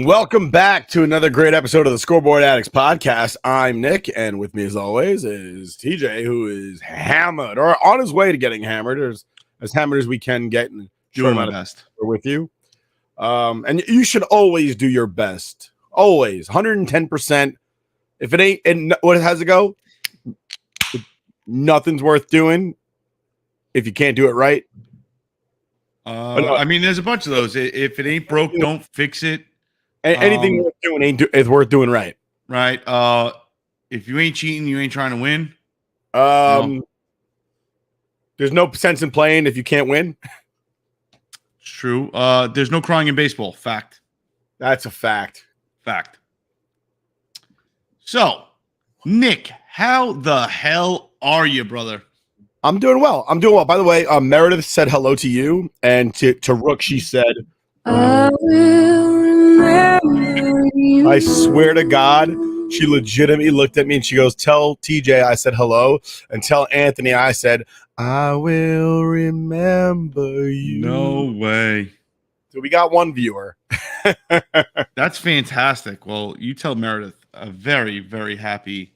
Welcome back to another great episode of the Scoreboard Addicts podcast. I'm Nick, and with me as always is TJ, who is hammered or on his way to getting hammered, or as hammered as we can get in a short amount of best with you. And you should always do your best. Always. 110%. If it ain't, and what has to go? Nothing's worth doing if you can't do it right. I mean, there's a bunch of those. If it ain't broke, don't fix it. Anything worth doing is worth doing right. Right. If you ain't cheating, you ain't trying to win. There's no sense in playing if you can't win. It's true. There's no crying in baseball. Fact. That's a fact. Fact. So, Nick, how the hell are you, brother? I'm doing well. By the way, Meredith said hello to you, and to Rook, she said, I will remember you. I swear to God, she legitimately looked at me and she goes, tell TJ I said hello, and tell Anthony I said, I will remember you. No way. So we got one viewer. That's fantastic. Well, you tell Meredith a very, very happy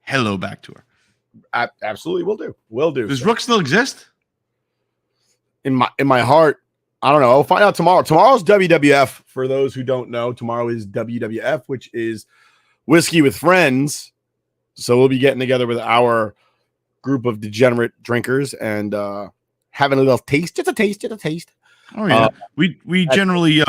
hello back to her. Absolutely, will do. Does Rook still exist? In my heart, I don't know. I'll find out tomorrow. Tomorrow's WWF. For those who don't know, tomorrow is WWF, which is Whiskey with Friends. So we'll be getting together with our group of degenerate drinkers and having a little taste. Just a taste. Oh yeah, we generally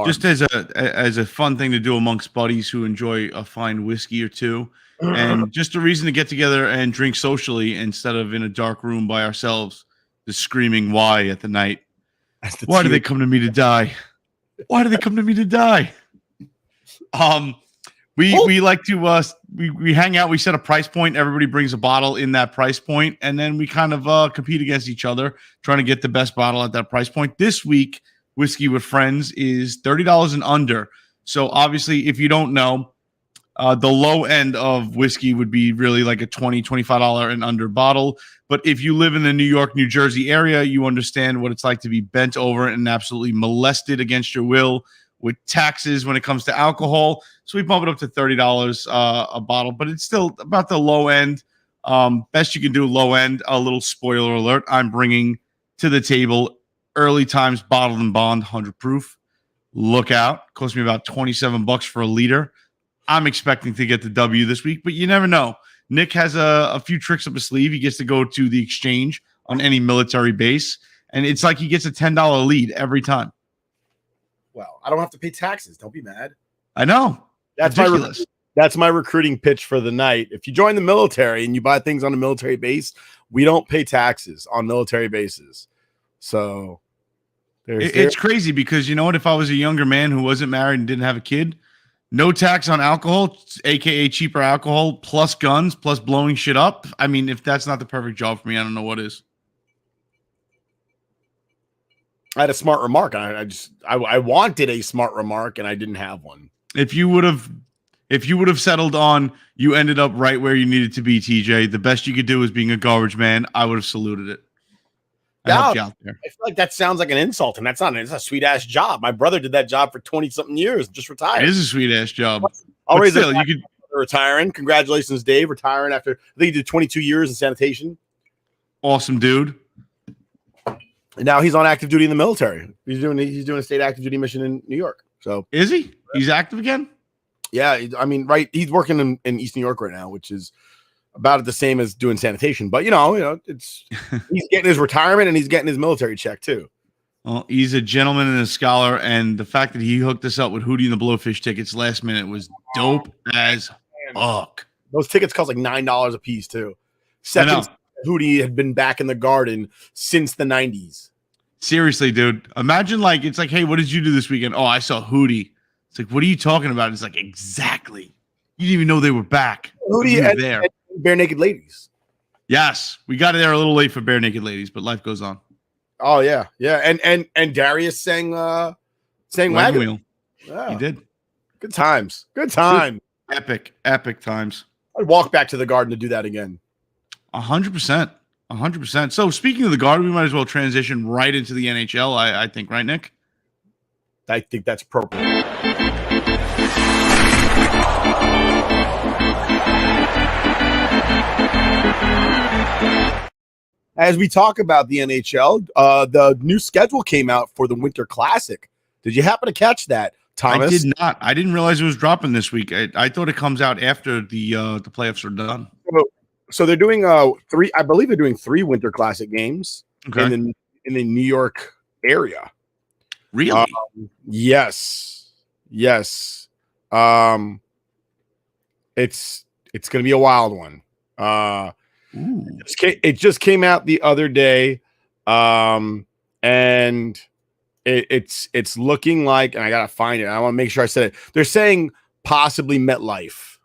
just as a fun thing to do amongst buddies who enjoy a fine whiskey or two. And just a reason to get together and drink socially instead of in a dark room by ourselves, just screaming why at the night. Why do they come to me to die? Why do they come to me to die? We like to we hang out. We set a price point. Everybody brings a bottle in that price point, and then we kind of compete against each other, trying to get the best bottle at that price point. This week, Whiskey with Friends is $30 and under. So obviously, if you don't know, the low end of whiskey would be really like a $20, $25 and under bottle. But if you live in the New York, New Jersey area, you understand what it's like to be bent over and absolutely molested against your will with taxes when it comes to alcohol. So we bump it up to $30 a bottle, but it's still about the low end. Best you can do, low end. A little spoiler alert, I'm bringing to the table Early Times Bottled and Bond 100 proof. Look out. Cost me about $27 for a liter. I'm expecting to get the W this week, but you never know. Nick has a few tricks up his sleeve. He gets to go to the exchange on any military base, and it's like he gets a $10 lead every time. Well, I don't have to pay taxes. Don't be mad. I know. That's ridiculous. That's my recruiting pitch for the night. If you join the military and you buy things on a military base, we don't pay taxes on military bases. So it's crazy because you know what? If I was a younger man who wasn't married and didn't have a kid, no tax on alcohol, aka cheaper alcohol, plus guns, plus blowing shit up. I mean, if that's not the perfect job for me, I don't know what is. I had a smart remark. I wanted a smart remark, and I didn't have one. If you would have settled on, you ended up right where you needed to be, TJ. The best you could do is being a garbage man. I would have saluted it. I helped you out there. I feel like that sounds like an insult, and that's not. It's a sweet ass job. My brother did that job for 20-something years, just retired. It is a sweet ass job. Still, you could retiring. Congratulations, Dave, retiring after I think he did 22 years in sanitation. Awesome, dude. And now he's on active duty in the military. He's doing a state active duty mission in New York. So is he? He's active again? Yeah, I mean, right. He's working in East New York right now, which is about the same as doing sanitation. But you know, it's he's getting his retirement and he's getting his military check too. Well, he's a gentleman and a scholar, and the fact that he hooked us up with Hootie and the Blowfish tickets last minute was dope as fuck. Those tickets cost like $9 a piece too. Second, Hootie had been back in the Garden since the 90s. Seriously, dude. Imagine it's like, hey, what did you do this weekend? Oh, I saw Hootie. It's like, what are you talking about? It's like, exactly. You didn't even know they were back. Hootie and Bare Naked Ladies. Yes, we got there a little late for Bare Naked Ladies, but life goes on. Oh yeah. And Darius sang Wagon Wheel. Yeah. He did. Good times. Epic times. I'd walk back to the Garden to do that again. 100%. 100%. So speaking of the Garden, we might as well transition right into the NHL. I think, right, Nick? I think that's appropriate. As we talk about the NHL, the new schedule came out for the Winter Classic. Did you happen to catch that, Thomas? I did not. I didn't realize it was dropping this week. I thought it comes out after the playoffs are done. So they're doing three. I believe they're doing 3 Winter Classic games in the New York area. Really? Yes. It's going to be a wild one. It just came out the other day, and it's looking like, and I gotta find it. I want to make sure I said it. They're saying possibly MetLife.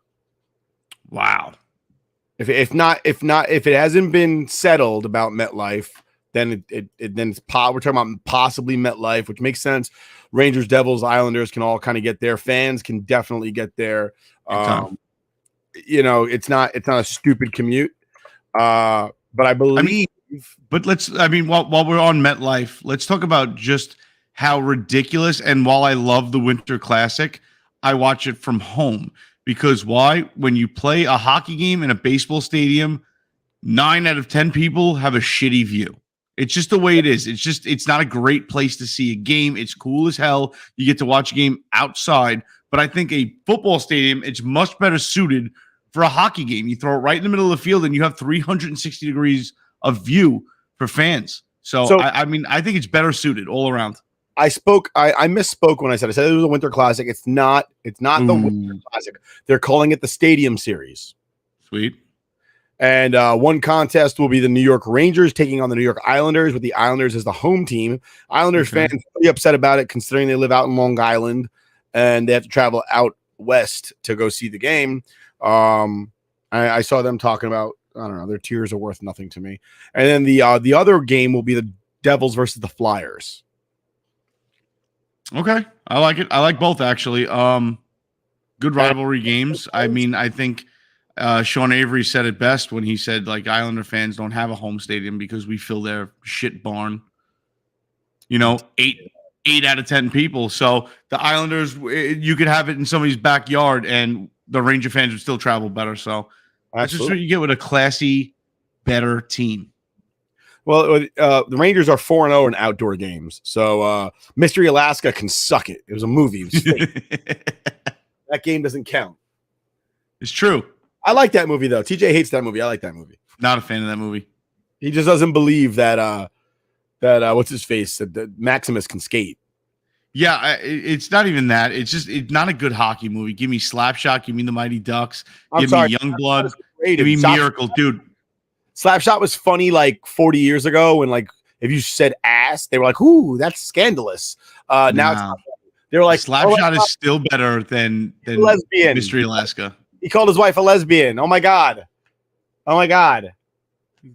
Wow. If it hasn't been settled about MetLife, then we're talking about possibly MetLife, which makes sense. Rangers, Devils, Islanders can all kind of get there. Fans can definitely get there. It's not a stupid commute. But I believe. While we're on MetLife, let's talk about just how ridiculous. And while I love the Winter Classic, I watch it from home because why? When you play a hockey game in a baseball stadium, 9 out of 10 people have a shitty view. It's just the way it is. It's not a great place to see a game. It's cool as hell. You get to watch a game outside, but I think a football stadium, it's much better suited for a hockey game. You throw it right in the middle of the field and you have 360 degrees of view for fans. So I think it's better suited all around. I misspoke when I said it was a Winter Classic. It's not the Winter Classic. They're calling it the Stadium Series. Sweet. And one contest will be the New York Rangers taking on the New York Islanders, with the Islanders as the home team. Islanders fans are pretty upset about it, considering they live out in Long Island and they have to travel out west to go see the game. I saw them talking about, I don't know, their tears are worth nothing to me. And then the other game will be the Devils versus the Flyers. Okay, I like it. I like both actually. Good rivalry games. I mean, I think Sean Avery said it best when he said, like, Islander fans don't have a home stadium because we fill their shit barn. 8 out of 10 people. So the Islanders, you could have it in somebody's backyard, and the Ranger fans would still travel better. So that's just what you get with a classy, better team. Well, the Rangers are 4-0 in outdoor games. So Mystery Alaska can suck it. It was a movie. It was fake. That game doesn't count. It's true. I like that movie, though. TJ hates that movie. I like that movie. Not a fan of that movie. He just doesn't believe that what's his face, that Maximus can skate. Yeah, it's not even that. It's not a good hockey movie. Give me Slapshot. Give me The Mighty Ducks. Give me Youngblood. Give me Miracle. Dude. Slapshot was funny like 40 years ago when, like, if you said ass, they were like, ooh, that's scandalous. Now it's not funny. They were like, Slapshot is still better than lesbian. Mystery Alaska. He called his wife a lesbian. Oh my God.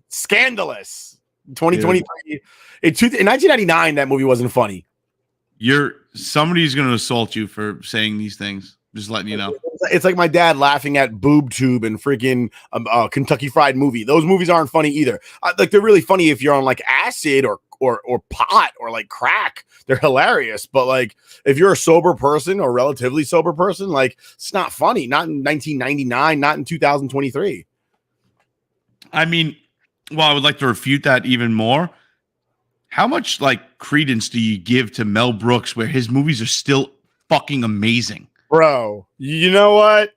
Scandalous. 2023. In 1999, that movie wasn't funny. Somebody's going to assault you for saying these things. Just letting you know. It's like my dad laughing at Boob Tube and freaking Kentucky Fried Movie. Those movies aren't funny either. Like, they're really funny if you're on like acid or pot or like crack. They're hilarious. But like, if you're a sober person or relatively sober person, like, it's not funny. Not in 1999. Not in 2023. I mean, well, I would like to refute that even more. How much like credence do you give to Mel Brooks, where his movies are still fucking amazing? Bro, you know what?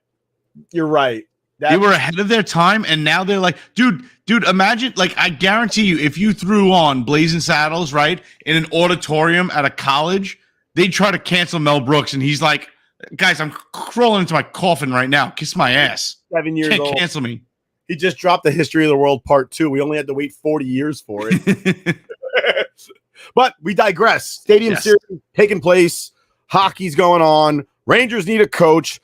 You're right. They were ahead of their time, and now they're like, dude, imagine, like, I guarantee you, if you threw on Blazing Saddles, right, in an auditorium at a college, they'd try to cancel Mel Brooks, and he's like, guys, I'm crawling into my coffin right now. Kiss my ass. 7 years old. Can't cancel me. He just dropped the History of the World Part 2. We only had to wait 40 years for it. But we digress. Stadium Series taking place. Hockey's going on. Rangers need a coach.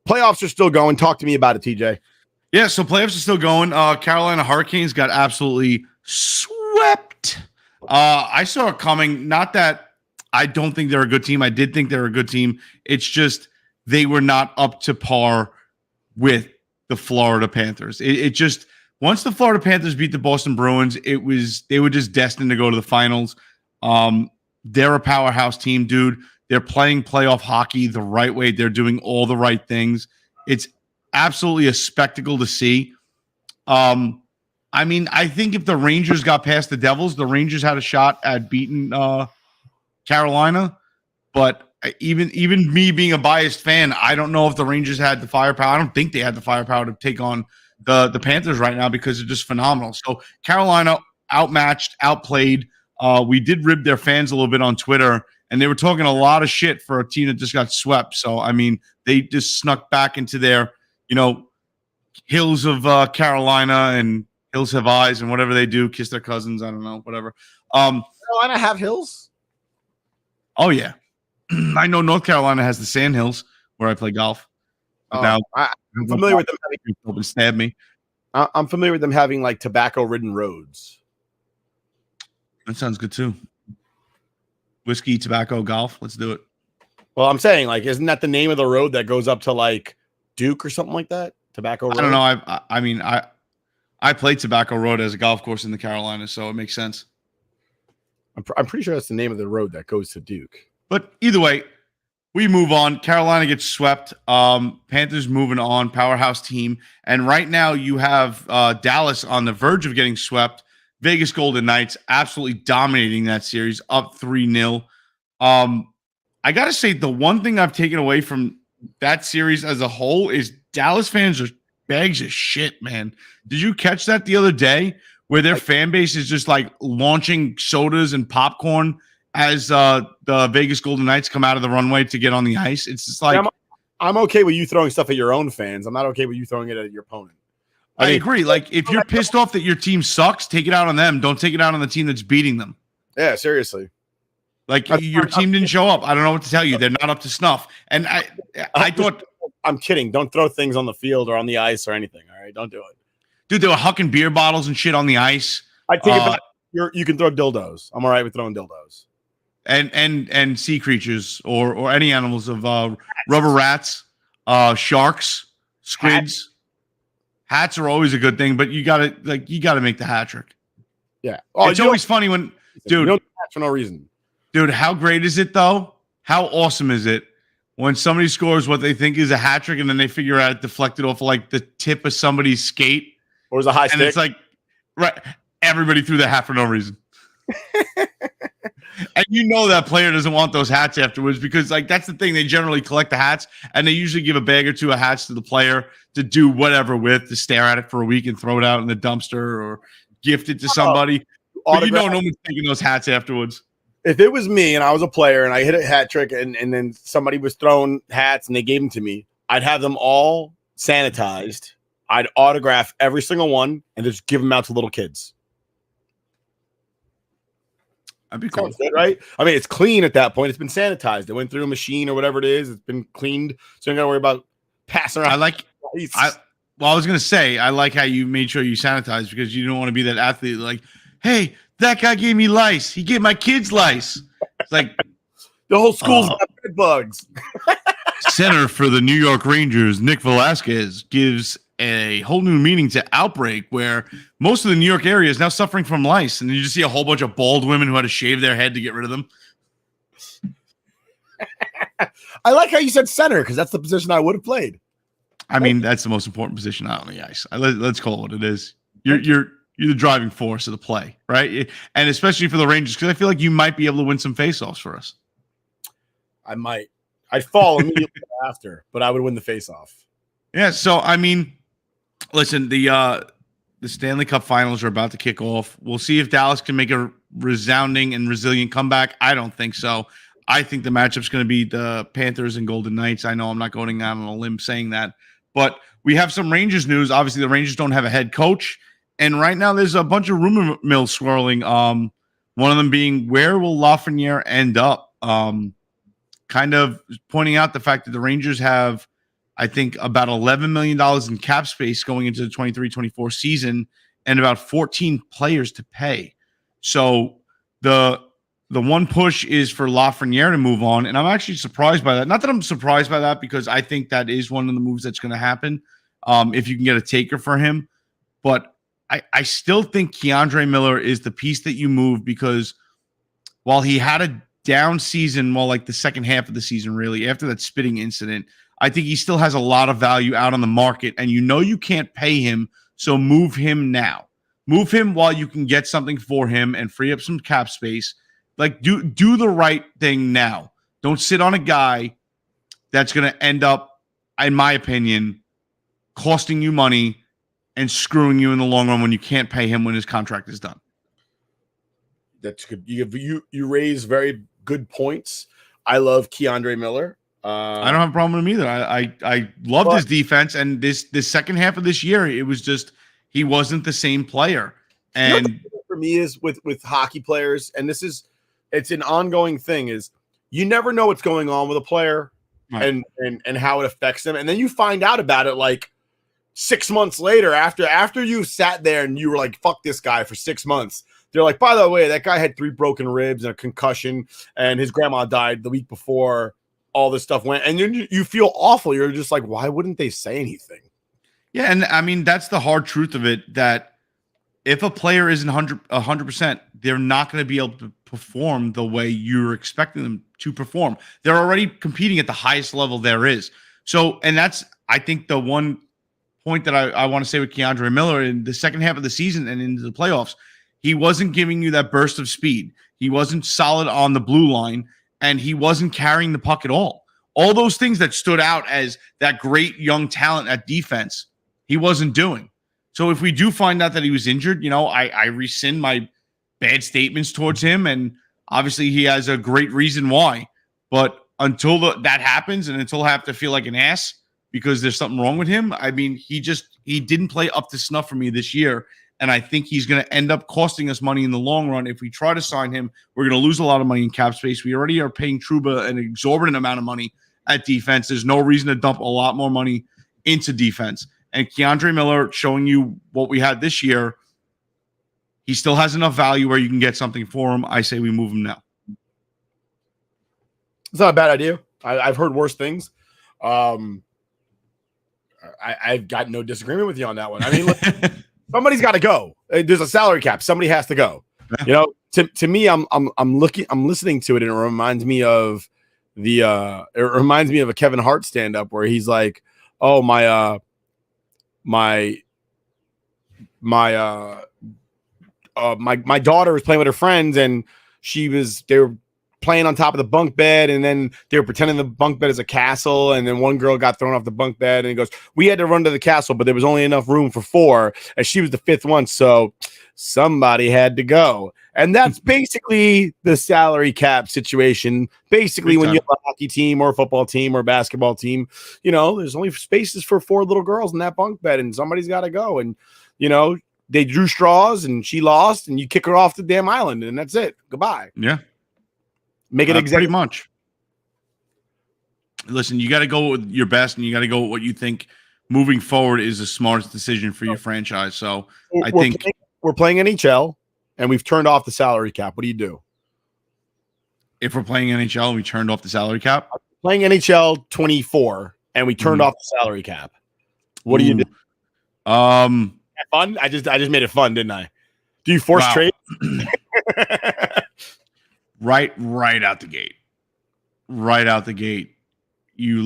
Playoffs are still going. Talk to me about it, TJ. Yeah, so playoffs are still going. Carolina Hurricanes got absolutely swept. I saw it coming. Not that I don't think they're a good team. I did think they're a good team. It's just they were not up to par with the Florida Panthers. It just, once the Florida Panthers beat the Boston Bruins, they were just destined to go to the finals. They're a powerhouse team, dude. They're playing playoff hockey the right way. They're doing all the right things. It's absolutely a spectacle to see. I mean, I think if the Rangers got past the Devils, the Rangers had a shot at beating Carolina. But even me being a biased fan, I don't know if the Rangers had the firepower. I don't think they had the firepower to take on the Panthers right now because they're just phenomenal. So Carolina outmatched, outplayed. We did rib their fans a little bit on Twitter, and they were talking a lot of shit for a team that just got swept. So, I mean, they just snuck back into their, hills of Carolina and hills have eyes and whatever they do, kiss their cousins. I don't know, whatever. Carolina have hills? Oh, yeah. I know North Carolina has the Sand Hills where I play golf. Now I'm familiar with them having stab me. I'm familiar with them having like tobacco-ridden roads. That sounds good too. Whiskey, tobacco, golf. Let's do it. Well, I'm saying, like, isn't that the name of the road that goes up to like Duke or something like that? Tobacco Road. I don't know. I mean, I played Tobacco Road as a golf course in the Carolinas, so it makes sense. I'm pretty sure that's the name of the road that goes to Duke. But either way, we move on. Carolina gets swept. Panthers moving on, powerhouse team. And right now you have Dallas on the verge of getting swept. Vegas Golden Knights absolutely dominating that series, up 3-0. I got to say, the one thing I've taken away from that series as a whole is Dallas fans are bags of shit, man. Did you catch that the other day where their fan base is just like launching sodas and popcorn as the Vegas Golden Knights come out of the runway to get on the ice? It's just like I'm okay with you throwing stuff at your own fans. I'm not okay with you throwing it at your opponent. I agree. Like, if you're pissed off that your team sucks, take it out on them. Don't take it out on the team that's beating them. Yeah, seriously. Like, your team didn't show up. I don't know what to tell you. They're not up to snuff. And I thought, I'm kidding. Don't throw things on the field or on the ice or anything. All right, don't do it, dude. They were hucking beer bottles and shit on the ice. I take it back. You can throw dildos. I'm all right with throwing dildos. And sea creatures or any animals of rubber rats, sharks, squids. Hats are always a good thing, but you gotta make the hat trick. Yeah. It's always funny when, dude, you don't hats for no reason. Dude, how great is it though? How awesome is it when somebody scores what they think is a hat trick and then they figure out it deflected off like the tip of somebody's skate? Or was a high stick? And it's like, right, everybody threw the hat for no reason. And that player doesn't want those hats afterwards because, like, that's the thing. They generally collect the hats and they usually give a bag or two of hats to the player to do whatever with, to stare at it for a week and throw it out in the dumpster or gift it to somebody. But no one's taking those hats afterwards. If it was me and I was a player and I hit a hat trick and then somebody was throwing hats and they gave them to me, I'd have them all sanitized. I'd autograph every single one and just give them out to little kids. That'd be cool. Sounds good, right? I mean, it's clean at that point. It's been sanitized. It went through a machine or whatever it is. It's been cleaned. So you don't got to worry about passing around. I was going to say, I like how you made sure you sanitized because you don't want to be that athlete like, hey, that guy gave me lice. He gave my kids lice. It's like the whole school's got bed bugs. Center for the New York Rangers, Nick Velasquez, gives a whole new meaning to outbreak where most of the New York area is now suffering from lice. And you just see a whole bunch of bald women who had to shave their head to get rid of them. I like how you said center because that's the position I would have played. I mean, that's the most important position out on the ice. Let's call it what it is. You're the driving force of the play, right? And especially for the Rangers, because I feel like you might be able to win some faceoffs for us. I might. I'd fall immediately after, but I would win the faceoff. Yeah, so I mean, listen, the Stanley Cup Finals are about to kick off. We'll see if Dallas can make a resounding and resilient comeback. I don't think so. I think the matchup's going to be the Panthers and Golden Knights. I know I'm not going out on a limb saying that, but we have some Rangers news. Obviously, the Rangers don't have a head coach, and right now there's a bunch of rumor mills swirling. One of them being, where will Lafreniere end up? Kind of pointing out the fact that the Rangers have, I think, about $11 million in cap space going into the 23-24 season and about 14 players to pay. So the one push is for Lafreniere to move on, and I'm actually surprised by that. Not that I'm surprised by that because I think that is one of the moves that's going to happen if you can get a taker for him. But I still think Keandre Miller is the piece that you move because while he had a down season, well, like the second half of the season, really, after that spitting incident, I think he still has a lot of value out on the market, and you can't pay him, so move him now. Move him while you can get something for him and free up some cap space. Like, do the right thing now. Don't sit on a guy that's going to end up, in my opinion, costing you money and screwing you in the long run when you can't pay him when his contract is done. That's good. You raise very good points. I love Keandre Miller. I don't have a problem with him either. I loved his defense, and this second half of this year, it was just he wasn't the same player. And for me is with hockey players, and it's an ongoing thing, is you never know what's going on with a player, right, and how it affects them, and then you find out about it like 6 months later after you sat there and you were like, fuck this guy for 6 months. They're like, by the way, that guy had 3 broken ribs and a concussion, and his grandma died the week before all this stuff went. And you feel awful. You're just like, why wouldn't they say anything? Yeah, and I mean, that's the hard truth of it, that if a player isn't 100%, they're not going to be able to perform the way you're expecting them to perform. They're already competing at the highest level there is. So, and that's, I think, the one point that I want to say with Keandre Miller in the second half of the season and into the playoffs. He wasn't giving you that burst of speed. He wasn't solid on the blue line, and he wasn't carrying the puck at all. All those things that stood out as that great young talent at defense, he wasn't doing. So if we do find out that he was injured, I rescind my bad statements towards him, and obviously he has a great reason why. But until that happens, and until I have to feel like an ass because there's something wrong with him, I mean, he didn't play up to snuff for me this year. And I think he's going to end up costing us money in the long run. If we try to sign him, we're going to lose a lot of money in cap space. We already are paying Trouba an exorbitant amount of money at defense. There's no reason to dump a lot more money into defense. And Keandre Miller, showing you what we had this year, he still has enough value where you can get something for him. I say we move him now. It's not a bad idea. I've heard worse things. I've got no disagreement with you on that one. I mean, look, somebody's got to go. There's a salary cap. Somebody has to go. To me, I'm listening to it, and it reminds me of a Kevin Hart stand up where he's like, "Oh, my daughter was playing with her friends, and they were playing on top of the bunk bed, and then they were pretending the bunk bed is a castle, and then one girl got thrown off the bunk bed, and he goes, we had to run to the castle, but there was only enough room for 4, and she was the 5th one, so somebody had to go." And that's basically the salary cap situation. Basically, when you have a hockey team or a football team or a basketball team, there's only spaces for 4 little girls in that bunk bed, and somebody's got to go. And they drew straws, and she lost, and you kick her off the damn island, and that's it. Goodbye. Yeah. Make it pretty much. Listen, you got to go with your best, and you got to go with what you think moving forward is the smartest decision for your franchise. So we're playing NHL, and we've turned off the salary cap. What do you do? If we're playing NHL and we turned off the salary cap? Playing NHL 24, and we turned off the salary cap. What do you do? Fun? I just made it fun, didn't I? Do you force trade? Right out the gate. Right out the gate. You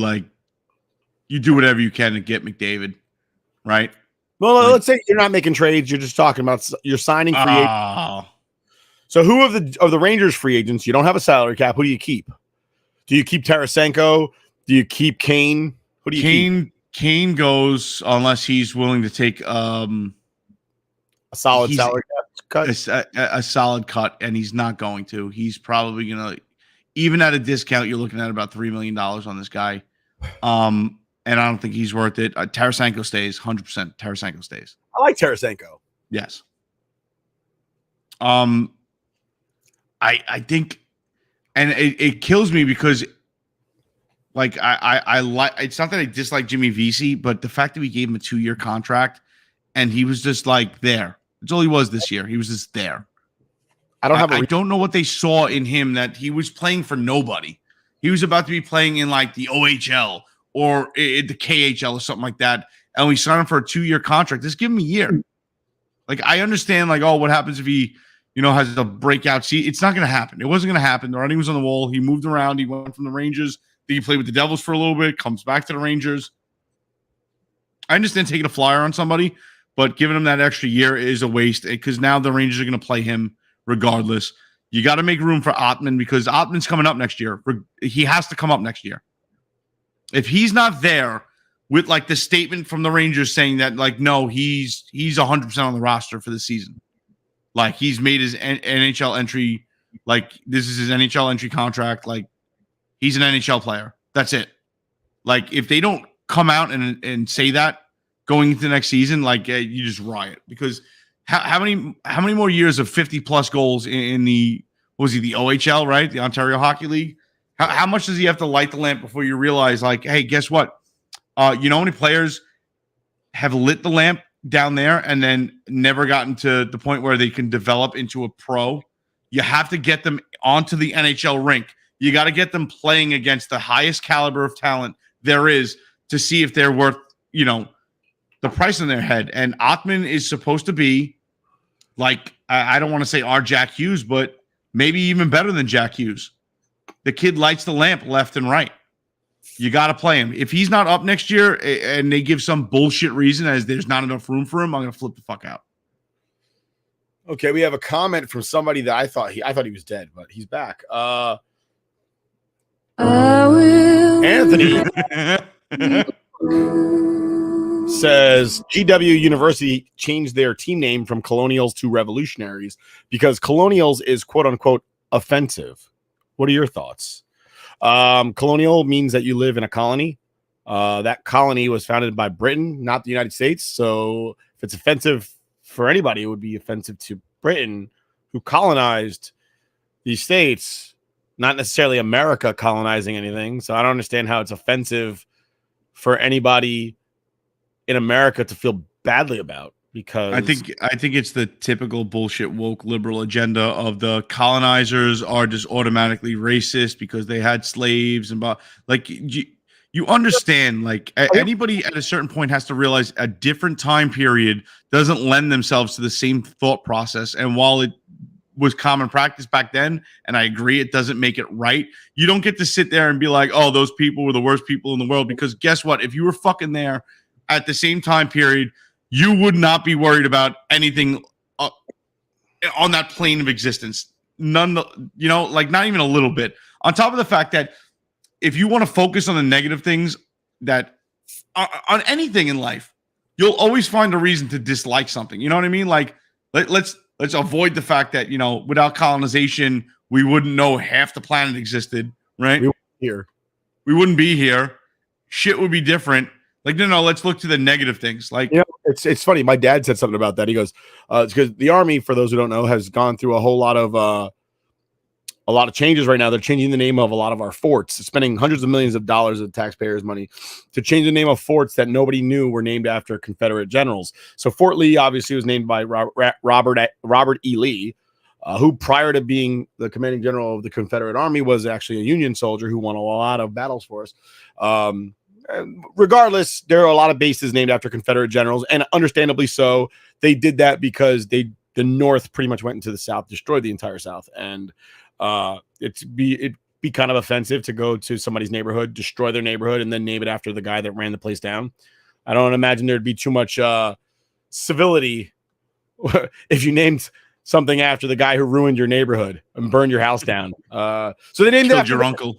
do whatever you can to get McDavid, right? Well, let's say you're not making trades. You're just talking about you're signing free agents. So who of the Rangers free agents, you don't have a salary cap, who do you keep? Do you keep Tarasenko? Do you keep Kane? Who do you keep? Kane goes unless he's willing to take a solid salary cap cut. A solid cut, and he's not going to. He's probably going to, even at a discount, you're looking at about $3 million on this guy. And I don't think he's worth it. Tarasenko stays, 100%. Tarasenko stays. I like Tarasenko. Yes. I think, and it kills me because, like, I like. It's not that I dislike Jimmy Vesey, but the fact that we gave him a 2-year contract, and he was just like there. That's all he was this year. He was just there. I don't know what they saw in him that he was playing for nobody. He was about to be playing in like the OHL or the KHL or something like that. And we signed him for a 2-year contract. Just give him a year. Like, I understand, like, oh, what happens if he has a breakout seat. It's not going to happen. It wasn't going to happen. The writing was on the wall. He moved around. He went from the Rangers. Then he played with the Devils for a little bit, comes back to the Rangers. I understand taking a flyer on somebody, but giving him that extra year is a waste because now the Rangers are going to play him regardless. You got to make room for Ottman because Ottman's coming up next year. He has to come up next year. If he's not there with like the statement from the Rangers saying that like, no, he's 100% on the roster for the season. Like he's made his NHL entry. Like this is his NHL entry contract. Like he's an NHL player. That's it. Like if they don't come out and say that going into the next season, like you just riot because how many more years of 50 plus goals in the OHL, right? The Ontario Hockey League. How much does he have to light the lamp before you realize like, hey, guess what? How many players have lit the lamp down there and then never gotten to the point where they can develop into a pro? You have to get them onto the NHL rink. You got to get them playing against the highest caliber of talent there is to see if they're worth, the price on their head. And Ottman is supposed to be like, I don't want to say our Jack Hughes, but maybe even better than Jack Hughes. The kid lights the lamp left and right. You got to play him. If he's not up next year and they give some bullshit reason as there's not enough room for him, I'm going to flip the fuck out. Okay, we have a comment from somebody that I thought he was dead, but he's back. Anthony says GW University changed their team name from Colonials to Revolutionaries because Colonials is quote unquote offensive. What are your thoughts? Colonial means that you live in a colony. That colony was founded by Britain, not the United States. So if it's offensive for anybody, it would be offensive to Britain, who colonized these states, not necessarily America colonizing anything. So I don't understand how it's offensive for anybody in America to feel badly about, because I think it's the typical bullshit woke liberal agenda of the colonizers are just automatically racist because they had slaves and like you understand, like anybody at a certain point has to realize a different time period doesn't lend themselves to the same thought process. And while it was common practice back then, and I agree, it doesn't make it right. You don't get to sit there and be like, oh, those people were the worst people in the world, because guess what? If you were fucking there at the same time period, you would not be worried about anything on that plane of existence. None, like not even a little bit. On top of the fact that if you want to focus on the negative things that on anything in life, you'll always find a reason to dislike something. You know what I mean? Like let's avoid the fact that, without colonization, we wouldn't know half the planet existed, right? We wouldn't be here. Shit would be different. Like, no, let's look to the negative things. Like, it's funny. My dad said something about that. He goes, it's because the Army, for those who don't know, has gone through a lot of changes right now. They're changing the name of a lot of our forts, spending hundreds of millions of dollars of taxpayers' money to change the name of forts that nobody knew were named after Confederate generals. So Fort Lee obviously was named by Robert E. Lee, who prior to being the commanding general of the Confederate Army was actually a Union soldier who won a lot of battles for us. Regardless, there are a lot of bases named after Confederate generals, and understandably so. They did that because the North pretty much went into the South, destroyed the entire South, and it'd be kind of offensive to go to somebody's neighborhood, destroy their neighborhood, and then name it after the guy that ran the place down. I don't imagine there'd be too much civility if you named something after the guy who ruined your neighborhood and burned your house down. So they named it after your uncle.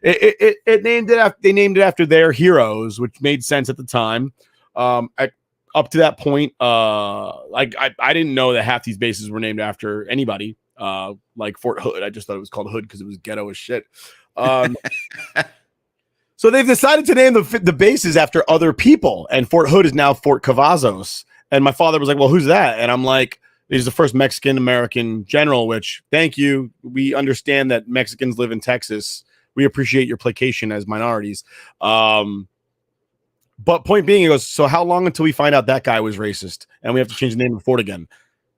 They named it after their heroes, which made sense at the time. Up to that point, I didn't know that half these bases were named after anybody. Like Fort Hood, I just thought it was called Hood because it was ghetto as shit. So they've decided to name the bases after other people, and Fort Hood is now Fort Cavazos. And my father was like, "Well, who's that?" And I'm like, "He's the first Mexican American general." Which, thank you. We understand that Mexicans live in Texas. We appreciate your placation as minorities. But point being, he goes, so how long until we find out that guy was racist and we have to change the name of the fort again?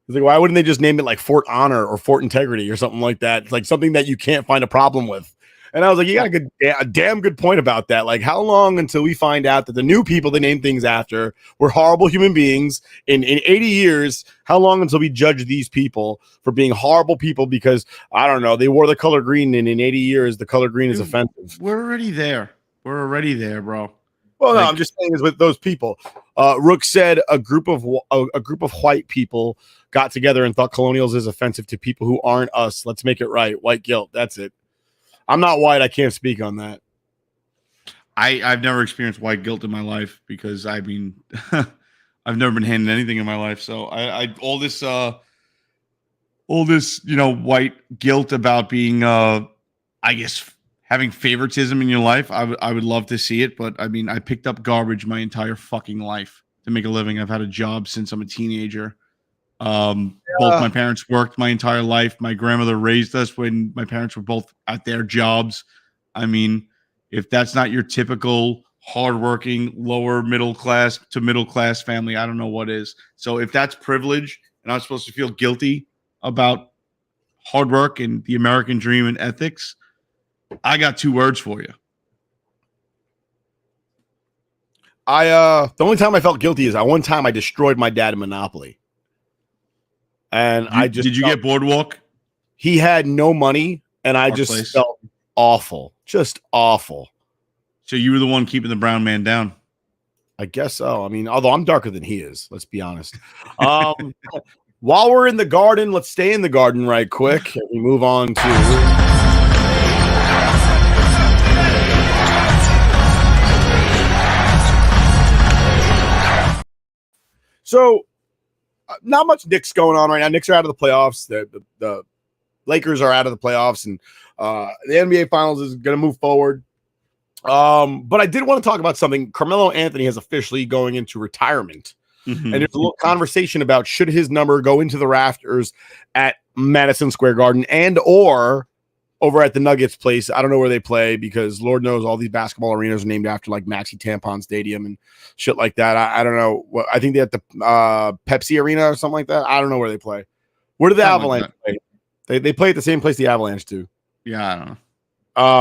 He's like, why wouldn't they just name it like Fort Honor or Fort Integrity or something like that? It's like something that you can't find a problem with. And I was like, you got a damn good point about that. Like, how long until we find out that the new people they name things after were horrible human beings in 80 years? How long until we judge these people for being horrible people because, I don't know, they wore the color green, and in 80 years, the color green is offensive. We're already there. We're already there, bro. Well, no, I'm just saying is with those people. Rook said a group of white people got together and thought colonials is offensive to people who aren't us. Let's make it right. White guilt. That's it. I'm not white. I can't speak on that. I've never experienced white guilt in my life because I mean, I've never been handed anything in my life. So I all this white guilt about being I guess having favoritism in your life, I would love to see it, but I mean, I picked up garbage my entire fucking life to make a living. I've had a job since I'm a teenager. Both my parents worked my entire life. My grandmother raised us when my parents were both at their jobs. I mean, if that's not your typical hardworking, lower middle class to middle class family, I don't know what is. So if that's privilege and I'm supposed to feel guilty about hard work and the American dream and ethics, I got two words for you. The only time I felt guilty is one time I destroyed my dad in Monopoly. And did you get Boardwalk? He had no money, and I just felt awful. Just awful. So you were the one keeping the brown man down. I guess so. I mean, although I'm darker than he is, let's be honest. While we're in the garden, let's stay in the garden right quick. And we move on to So, not much Knicks going on right now. Knicks are out of the playoffs. The Lakers are out of the playoffs, and the NBA Finals is going to move forward. But I did want to talk about something. Carmelo Anthony is officially going into retirement. Mm-hmm. And there's a little conversation about should his number go into the rafters at Madison Square Garden and or over at the Nuggets place. I don't know where they play because Lord knows all these basketball arenas are named after like Maxi Tampon Stadium and shit like that. I don't know. I think they at the Pepsi Arena or something like that. I don't know where they play. Where do the Avalanche play? They play at the same place the Avalanche do. Yeah, I don't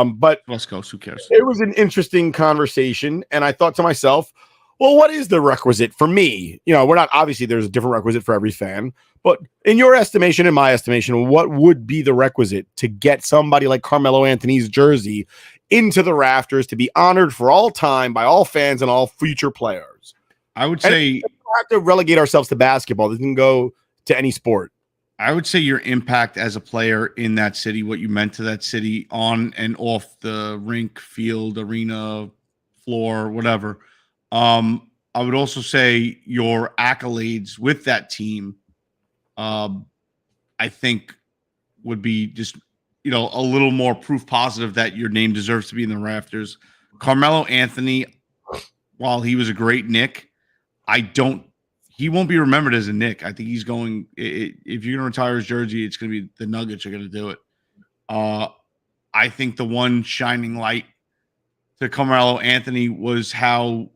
know. But West Coast, who cares? It was an interesting conversation, and I thought to myself, well, what is the requisite for me? You know, we're not obviously there's a different requisite for every fan, but in your estimation, in my estimation, what would be the requisite to get somebody like Carmelo Anthony's jersey into the rafters to be honored for all time by all fans and all future players? I would say we don't have to relegate ourselves to basketball. This can go to any sport. I would say your impact as a player in that city, what you meant to that city on and off the rink, field, arena, floor, whatever. I would also say your accolades with that team, I think would be just, you know, a little more proof positive that your name deserves to be in the rafters. Carmelo Anthony, while he was a great Knick, he won't be remembered as a Knick. I think he's going, if you're going to retire his jersey, it's going to be the Nuggets are going to do it. I think the one shining light to Carmelo Anthony was how,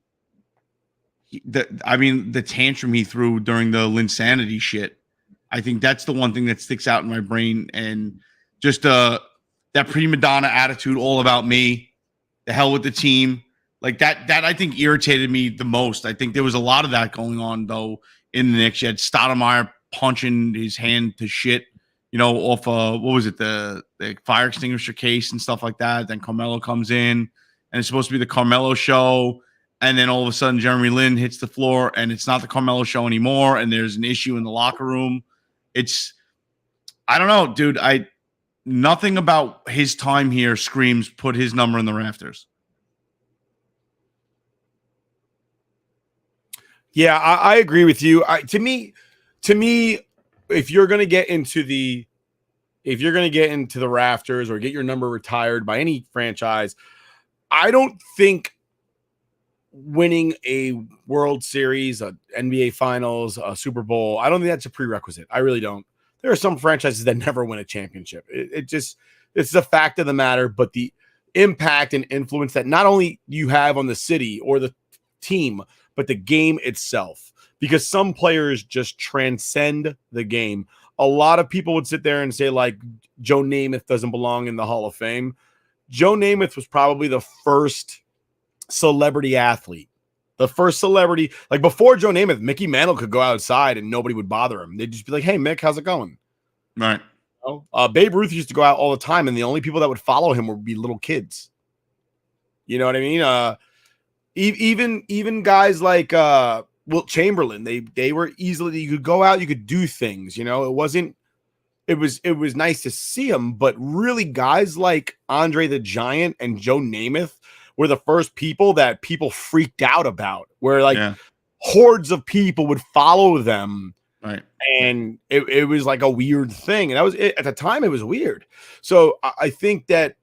the tantrum he threw during the Linsanity shit. I think that's the one thing that sticks out in my brain. And just that prima donna attitude, all about me, the hell with the team. Like that I think irritated me the most. I think there was a lot of that going on though in the Knicks. You had Stoudemire punching his hand to shit, you know, off what was it, the fire extinguisher case and stuff like that. Then Carmelo comes in and it's supposed to be the Carmelo show. And then all of a sudden Jeremy Lin hits the floor and it's not the Carmelo show anymore. And there's an issue in the locker room. I don't know, dude. Nothing about his time here screams put his number in the rafters. Yeah, I agree with you. To me, if you're going to get into the rafters or get your number retired by any franchise, I don't think winning a World Series, a NBA Finals, a Super Bowl, I don't think that's a prerequisite. I really don't. There are some franchises that never win a championship. It's the fact of the matter, but the impact and influence that not only you have on the city or the team, but the game itself, because some players just transcend the game. A lot of people would sit there and say like Joe Namath doesn't belong in the Hall of Fame. Joe Namath was probably the first celebrity athlete. The first celebrity, like before Joe Namath, Mickey Mantle could go outside and nobody would bother him. They'd just be like, "Hey, Mick, how's it going?" Right. Babe Ruth used to go out all the time, and the only people that would follow him would be little kids. You know what I mean? Even guys like Wilt Chamberlain, they were easily, you could go out, you could do things. You know, it was nice to see him, but really guys like Andre the Giant and Joe Namath were the first people that people freaked out about, where hordes of people would follow them. Right. And it was like a weird thing. And that was it. At the time, it was weird. So I think that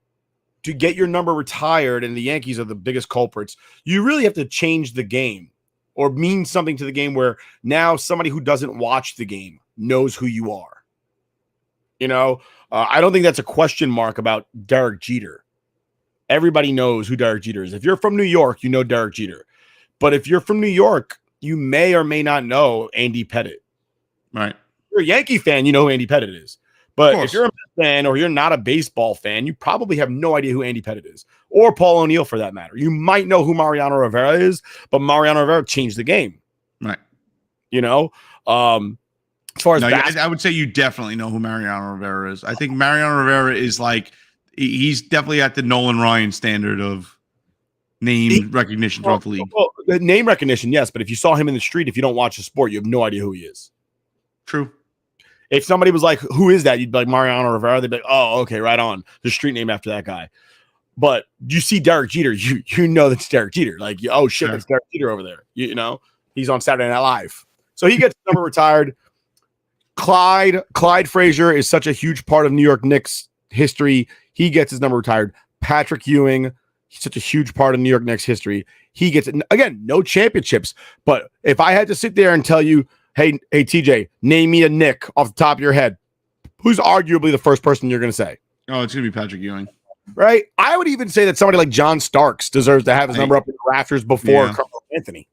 to get your number retired, and the Yankees are the biggest culprits, you really have to change the game or mean something to the game where now somebody who doesn't watch the game knows who you are. You know, I don't think that's a question mark about Derek Jeter. Everybody knows who Derek Jeter is. If you're from New York, you know Derek Jeter. But if you're from New York, you may or may not know Andy Pettitte. Right. If you're a Yankee fan, you know who Andy Pettitte is. But if you're a Mets fan or you're not a baseball fan, you probably have no idea who Andy Pettitte is, or Paul O'Neill for that matter. You might know who Mariano Rivera is, but Mariano Rivera changed the game. Right. You know, as far as I would say you definitely know who Mariano Rivera is. I think Mariano Rivera is like, he's definitely at the Nolan Ryan standard of name recognition throughout the league. Well, the name recognition, yes, but if you saw him in the street, if you don't watch the sport, you have no idea who he is. True. If somebody was like, "Who is that?" You'd be like, Mariano Rivera. They'd be like, "Oh, okay, right on." The street name after that guy. But you see Derek Jeter, you know that's Derek Jeter. Like, oh shit, Sure. That's Derek Jeter over there. You know, he's on Saturday Night Live, so he gets number retired. Clyde Frazier is such a huge part of New York Knicks history. He gets his number retired. Patrick Ewing, he's such a huge part of New York Knicks history. He gets it. Again, no championships. But if I had to sit there and tell you, hey, TJ, name me a Knick off the top of your head, who's arguably the first person you're going to say? Oh, it's going to be Patrick Ewing. Right? I would even say that somebody like John Starks deserves to have his number up in the rafters before Carmelo Anthony.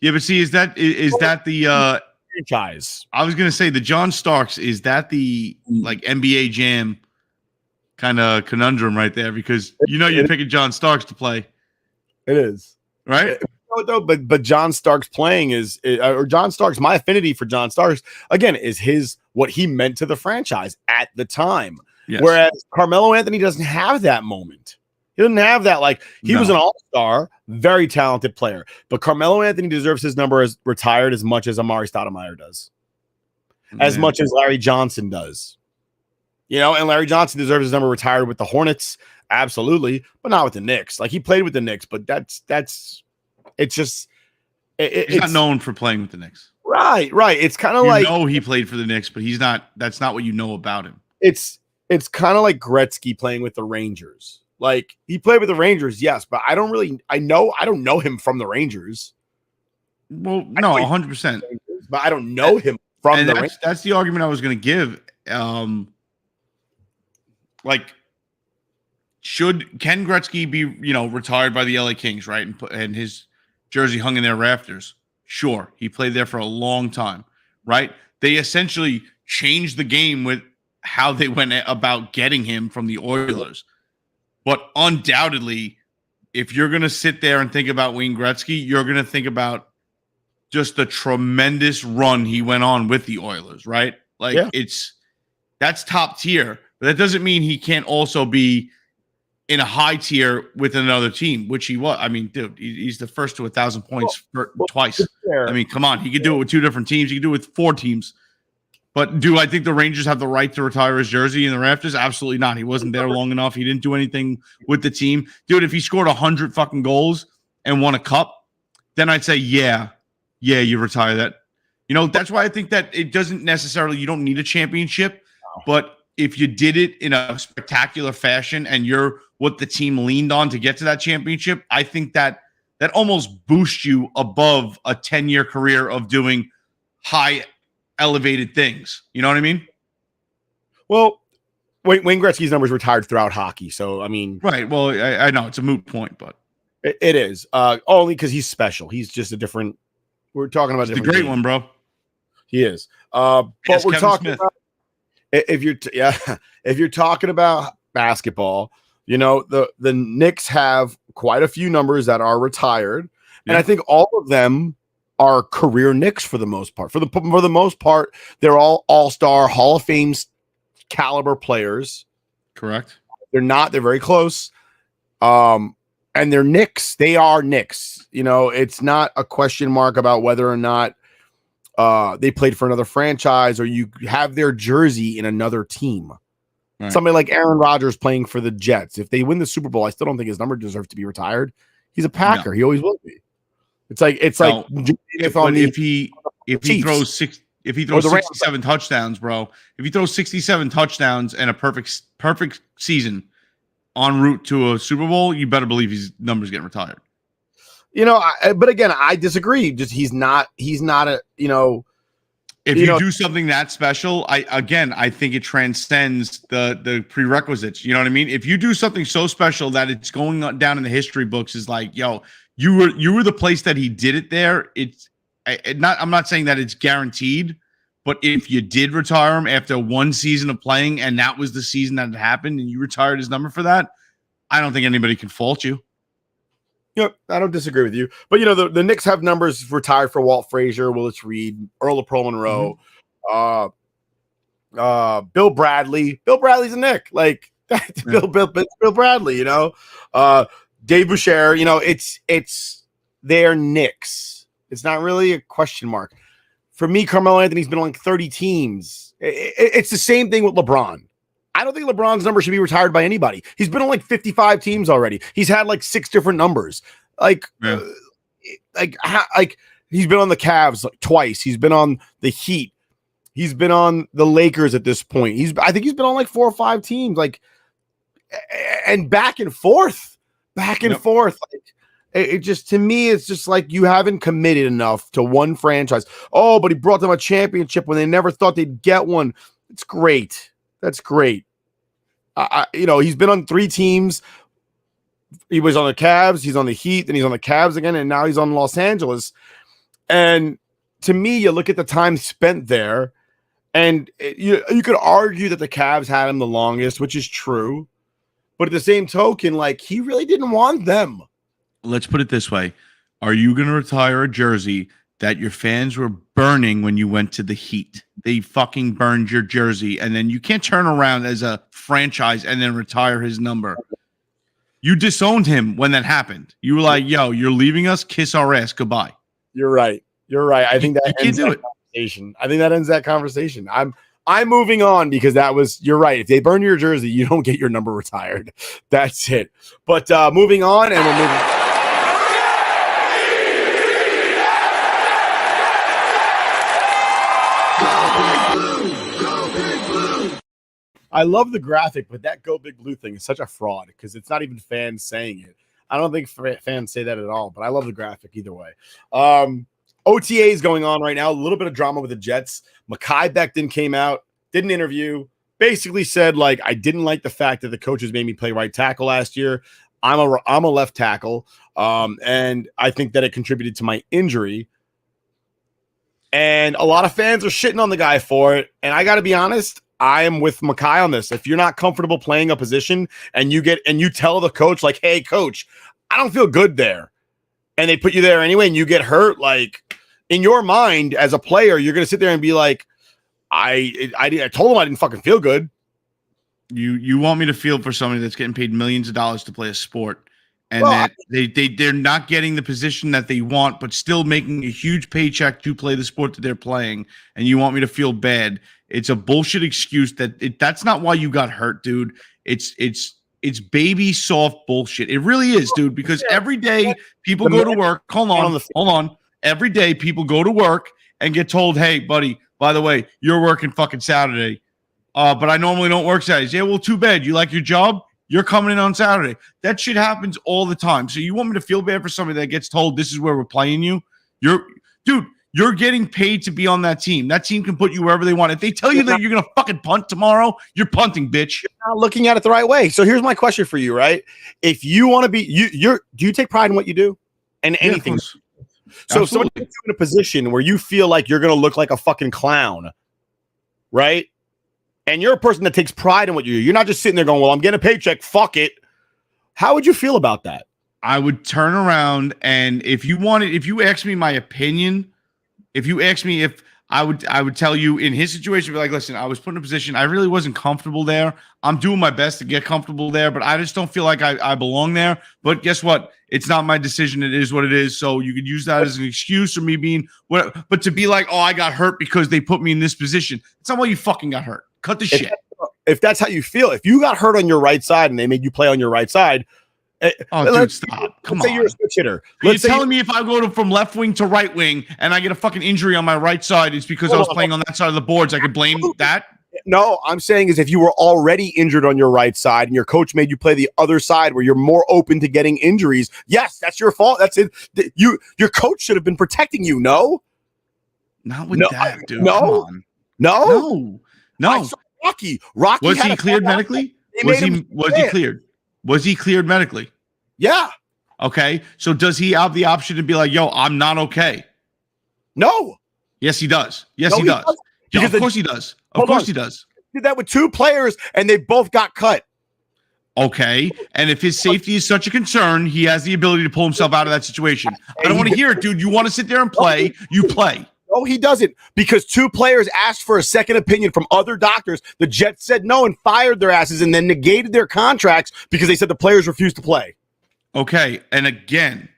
Yeah, but see, is that the franchise? I was going to say the John Starks, is that the like NBA Jam kind of conundrum right there? Because you're picking John Starks to play. It is. Right? But John Starks playing or John Starks, my affinity for John Starks, again, is what he meant to the franchise at the time. Yes. Whereas Carmelo Anthony doesn't have that moment. He doesn't have that. Like, he was an all-star, very talented player. But Carmelo Anthony deserves his number as retired as much as Amari Stoudemire does. As much as Larry Johnson does. You know, and Larry Johnson deserves his number retired with the Hornets. Absolutely. But not with the Knicks. Like, he played with the Knicks, but it's just he's not known for playing with the Knicks. Right. It's kind of like, he played for the Knicks, but that's not what you know about him. It's kind of like Gretzky playing with the Rangers. Like, he played with the Rangers, yes, but I don't know him from the Rangers. Well, no, 100%. But I don't know him from the Rangers. That's the argument I was going to give. Can Gretzky be, retired by the LA Kings, right? And his jersey hung in their rafters? Sure. He played there for a long time, right? They essentially changed the game with how they went about getting him from the Oilers. But undoubtedly, if you're going to sit there and think about Wayne Gretzky, you're going to think about just the tremendous run he went on with the Oilers, right? Like, that's top tier. But that doesn't mean he can't also be in a high tier with another team, which he was. I mean, dude, he's the first to 1,000 points twice. I mean, come on. He could do it with two different teams. He could do it with four teams. But do I think the Rangers have the right to retire his jersey in the rafters? Absolutely not. He wasn't there long enough. He didn't do anything with the team. Dude, if he scored 100 fucking goals and won a cup, then I'd say, yeah, you retire that. That's why I think that it doesn't necessarily, you don't need a championship. But if you did it in a spectacular fashion and you're what the team leaned on to get to that championship, I think that almost boosts you above a 10-year career of doing high elevated things. You know what I mean? Well, Wayne Gretzky's numbers retired throughout hockey. So, I mean. Right. Well, I know it's a moot point, but. It is. Only because he's special. He's just a different. We're talking about the great one, bro. He is. But we're Kevin talking Smith. about. If you're talking about basketball, The Knicks have quite a few numbers that are retired, and I think all of them are career Knicks for the most part. For the most part, they're all-star Hall of Fame caliber players. Correct. They're very close. And they're Knicks. They are Knicks. It's not a question mark about whether or not they played for another franchise or you have their jersey in another team. Right. Somebody like Aaron Rodgers playing for the Jets. If they win the Super Bowl, I still don't think his number deserves to be retired. He's a Packer. No. He always will be. It's like if he throws 67 touchdowns, bro. If he throws 67 touchdowns and a perfect season en route to a Super Bowl, you better believe his numbers getting retired. But again, I disagree. Just he's not a. If you do something that special, I think it transcends the prerequisites. You know what I mean? If you do something so special that it's going down in the history books, is like, yo, you were the place that he did it there. I'm not saying that it's guaranteed, but if you did retire him after one season of playing and that was the season that it happened and you retired his number for that, I don't think anybody can fault you. I don't disagree with you. But, the Knicks have numbers retired for Walt Frazier, Willis Reed, Earl of Pearl Monroe, Bill Bradley. Bill Bradley's a Knick. Like, Bill Bradley, Dave Boucher. They're Knicks. It's not really a question mark. For me, Carmelo Anthony's been on like 30 teams. It's the same thing with LeBron. I don't think LeBron's number should be retired by anybody. He's been on like 55 teams already. He's had like 6 different numbers. Like he's been on the Cavs like twice. He's been on the Heat. He's been on the Lakers at this point. I think he's been on like 4 or 5 teams. Like, and back and forth. Like, it just, to me, it's just like you haven't committed enough to one franchise. Oh, but he brought them a championship when they never thought they'd get one. It's great. That's great. He's been on 3 teams. He was on the Cavs, he's on the Heat, then he's on the Cavs again, and now he's on Los Angeles. And to me, you look at the time spent there, and you could argue that the Cavs had him the longest, which is true. But at the same token, like, he really didn't want them. Let's put it this way. Are you going to retire a jersey that your fans were burning when you went to the Heat? They fucking burned your jersey, and then you can't turn around as a franchise and then retire his number. You disowned him when that happened. You were like, yo, you're leaving us, kiss our ass, goodbye. You're right. I think that ends that conversation. I think that ends that conversation. I'm moving on because you're right. If they burn your jersey, you don't get your number retired. That's it. But moving on, and we're moving. I love the graphic, but that Go Big Blue thing is such a fraud because it's not even fans saying it. I don't think fans say that at all, but I love the graphic either way. OTA is going on right now. A little bit of drama with the Jets. Mekhi Becton came out, did an interview, basically said, like, I didn't like the fact that the coaches made me play right tackle last year. I'm a left tackle, and I think that it contributed to my injury. And a lot of fans are shitting on the guy for it. And I got to be honest, I am with Mekhi on this. If you're not comfortable playing a position and you tell the coach, like, hey, coach, I don't feel good there, and they put you there anyway and you get hurt, like, in your mind as a player, you're going to sit there and be like, I told him I didn't fucking feel good. You want me to feel for somebody that's getting paid millions of dollars to play a sport, and that they're not getting the position that they want, but still making a huge paycheck to play the sport that they're playing, and you want me to feel bad? It's a bullshit excuse that's not why you got hurt, dude. It's baby soft bullshit. It really is, dude, because every day people go to work. Hold on. Every day people go to work and get told, hey, buddy, by the way, you're working fucking Saturday. But I normally don't work Saturdays. Yeah, well, too bad. You like your job? You're coming in on Saturday. That shit happens all the time. So you want me to feel bad for somebody that gets told this is where we're playing you? You're getting paid to be on that team. That team can put you wherever they want. If they tell you that you're going to fucking punt tomorrow, you're punting, bitch. You're not looking at it the right way. So here's my question for you, right? If you want to be, do you take pride in what you do? And anything. So if somebody puts you in a position where you feel like you're going to look like a fucking clown, right? And you're a person that takes pride in what you do. You're not just sitting there going, well, I'm getting a paycheck. Fuck it. How would you feel about that? I would turn around, and if you ask me my opinion, if you ask me if I would tell you in his situation, be like, listen, I was put in a position, I really wasn't comfortable there. I'm doing my best to get comfortable there, but I just don't feel like I belong there. But guess what? It's not my decision. It is what it is. So you could use that as an excuse for me being what, but to be like, oh, I got hurt because they put me in this position. It's not why you fucking got hurt. Cut the shit. If that's how you feel, if you got hurt on your right side and they made you play on your right side, dude, stop. Come on. Let's say you're a switch hitter. You're telling me if I go from left wing to right wing and I get a fucking injury on my right side, it's because I was playing on that side of the boards. I could blame that? No, I'm saying is if you were already injured on your right side and your coach made you play the other side where you're more open to getting injuries, yes, that's your fault. That's it. Your coach should have been protecting you. No, not with that, dude. No, come on. No. I saw Rocky was he cleared medically? Was he cleared? Was he cleared medically? Yeah. Okay. So does he have the option to be like, yo, I'm not okay? No. Yes, he does. Yes, he does. Yeah, of course he does. Of course he does. He did that with 2 players and they both got cut. Okay. And if his safety is such a concern, he has the ability to pull himself out of that situation. I don't want to hear it, dude. You want to sit there and play, you play. No, he doesn't, because 2 players asked for a second opinion from other doctors. The Jets said no and fired their asses and then negated their contracts because they said the players refused to play. Okay. And again,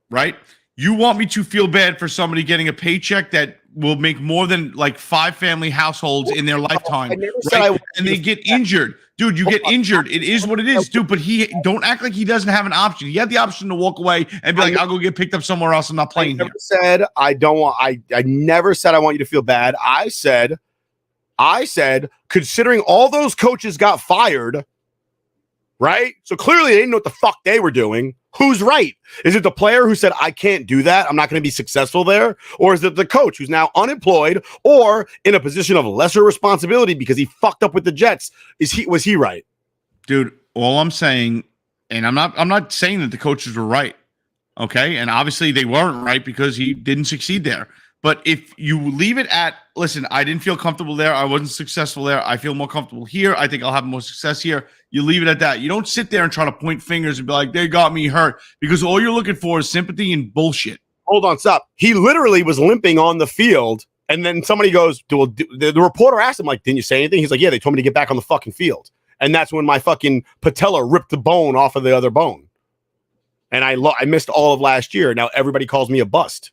right? You want me to feel bad for somebody getting a paycheck that will make more than like 5 family households in their lifetime, right? And they get injured. Dude, you get injured. It is what it is, dude. But don't act like he doesn't have an option. He had the option to walk away and be like, I'll go get picked up somewhere else. I'm not playing here. I never said I want you to feel bad. I said, considering all those coaches got fired, right? So clearly they didn't know what the fuck they were doing. Who's right? Is it the player who said, I can't do that, I'm not going to be successful there? Or is it the coach who's now unemployed or in a position of lesser responsibility because he fucked up with the Jets? Was he right? Dude, all I'm saying, and I'm not saying that the coaches were right. Okay. And obviously they weren't right because he didn't succeed there. But if you leave it at, listen, I didn't feel comfortable there. I wasn't successful there. I feel more comfortable here. I think I'll have more success here. You leave it at that. You don't sit there and try to point fingers and be like, they got me hurt, because all you're looking for is sympathy and bullshit. Hold on, stop. He literally was limping on the field. And then somebody goes, the reporter asked him, like, didn't you say anything? He's like, yeah, they told me to get back on the fucking field. And that's when my fucking patella ripped the bone off of the other bone. And I missed all of last year. Now everybody calls me a bust.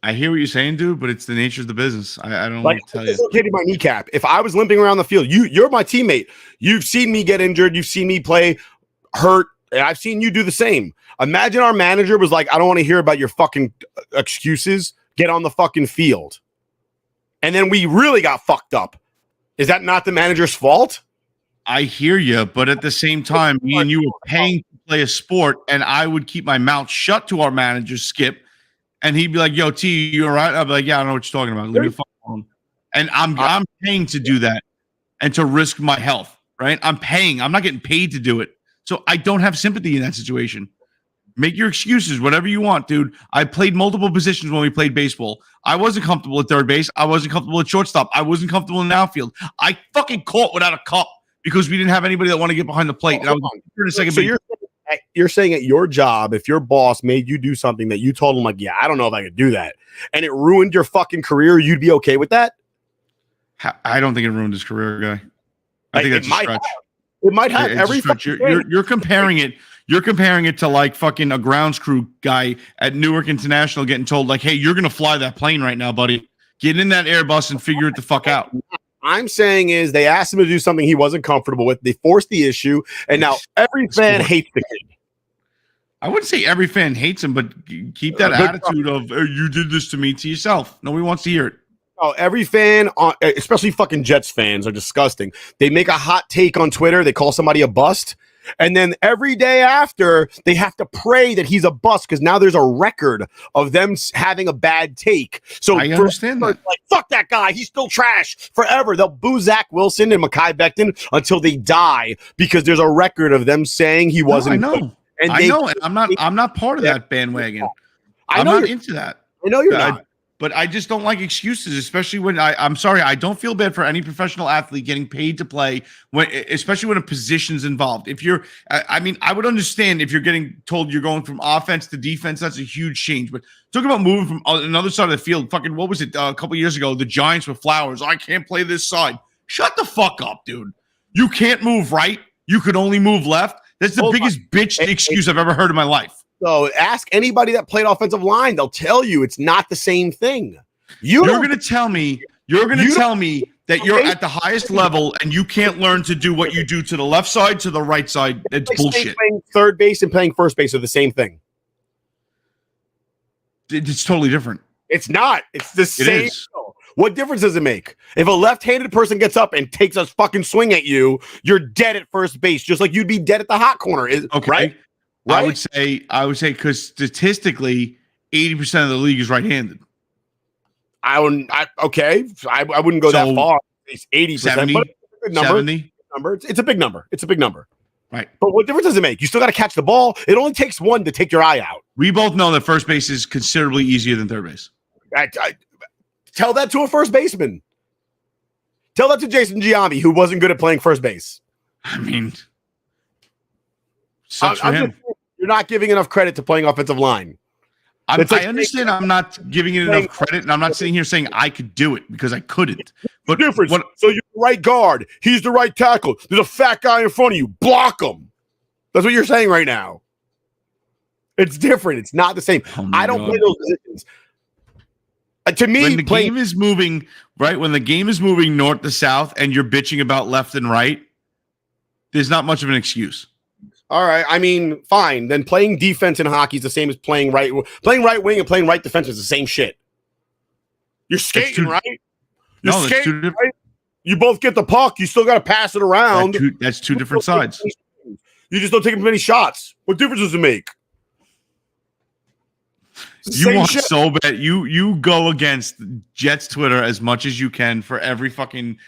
I hear what you're saying, dude, but it's the nature of the business. I don't know what to tell you. Dislocated my kneecap. If I was limping around the field, you're my teammate. You've seen me get injured. You've seen me play hurt. And I've seen you do the same. Imagine our manager was like, I don't want to hear about your fucking excuses. Get on the fucking field. And then we really got fucked up. Is that not the manager's fault? I hear you, but at the same time, me and you were paying to play a sport, and I would keep my mouth shut to our manager, Skip. And he'd be like, yo, T, you all right? I'd be like, yeah, I don't know what you're talking about. Leave me the fuck alone. And I'm paying to do that and to risk my health, right? I'm paying. I'm not getting paid to do it. So I don't have sympathy in that situation. Make your excuses, whatever you want, dude. I played multiple positions when we played baseball. I wasn't comfortable at third base. I wasn't comfortable at shortstop. I wasn't comfortable in the outfield. I fucking caught without a cup because we didn't have anybody that wanted to get behind the plate. And I was in a second. So you're saying at your job, if your boss made you do something that you told him, like, yeah, I don't know if I could do that, and it ruined your fucking career, you'd be okay with that? I don't think it ruined his career, guy. I think that's a stretch. It might have every fucking you're comparing it. You're comparing it to like fucking a grounds crew guy at Newark International getting told like, hey, you're going to fly that plane right now, buddy. Get in that Airbus and figure it the fuck out. I'm saying is they asked him to do something he wasn't comfortable with. They forced the issue, and now every fan hates the kid. I wouldn't say every fan hates him, but keep that attitude of, oh, you did this to me, to yourself. Nobody wants to hear it. Oh, every fan, especially fucking Jets fans, are disgusting. They make a hot take on Twitter. They call somebody a bust. And then every day after, they have to pray that he's a bust because now there's a record of them having a bad take. So I understand that. Like, fuck that guy. He's still trash forever. They'll boo Zach Wilson and Mekhi Becton until they die because there's a record of them saying he wasn't. No, I know. Good. And I know. And I'm not part of that bandwagon. I'm not into that. I know you're not. but I just don't like excuses, especially when I'm sorry, I don't feel bad for any professional athlete getting paid to play especially when a position's involved. If you're, I mean, I would understand if you're getting told you're going from offense to defense, that's a huge change. But talk about moving from another side of the field. Fucking, what was it? A couple years ago, the Giants with Flowers. I can't play this side. Shut the fuck up, dude. You can't move right. You could only move left. That's the biggest bitch excuse I've ever heard in my life. So ask anybody that played offensive line. They'll tell you it's not the same thing. You're going to tell me that you're at the highest level and you can't learn to do what you do to the left side, to the right side. It's bullshit. Playing third base and playing first base are the same thing. It's totally different. It's not. It's the same. What difference does it make? If a left-handed person gets up and takes a fucking swing at you, you're dead at first base, just like you'd be dead at the hot corner. Okay. Right? I would say because statistically, 80% of the league is right-handed. I wouldn't go that far. It's 80%, 70, but it's a big number. 70. It's a big number. It's a big number. Right. But what difference does it make? You still got to catch the ball. It only takes one to take your eye out. We both know that first base is considerably easier than third base. Tell that to a first baseman. Tell that to Jason Giambi, who wasn't good at playing first base. I mean, sucks for him. You're not giving enough credit to playing offensive line. I understand I'm not giving it enough credit, and I'm not sitting here saying I could do it because I couldn't. But difference. So you're the right guard. He's the right tackle. There's a fat guy in front of you. Block him. That's what you're saying right now. It's different. It's not the same. I don't play those positions. To me, when the game is moving, right? When the game is moving north to south and you're bitching about left and right, there's not much of an excuse. All right. I mean, fine. Then playing defense in hockey is the same as playing right wing and playing right defense is the same shit. You're skating, right? You're skating, right? You both get the puck. You still got to pass it around. That's two different sides. You just don't take as many shots. What difference does it make? You want so bad. You go against Jets Twitter as much as you can for every fucking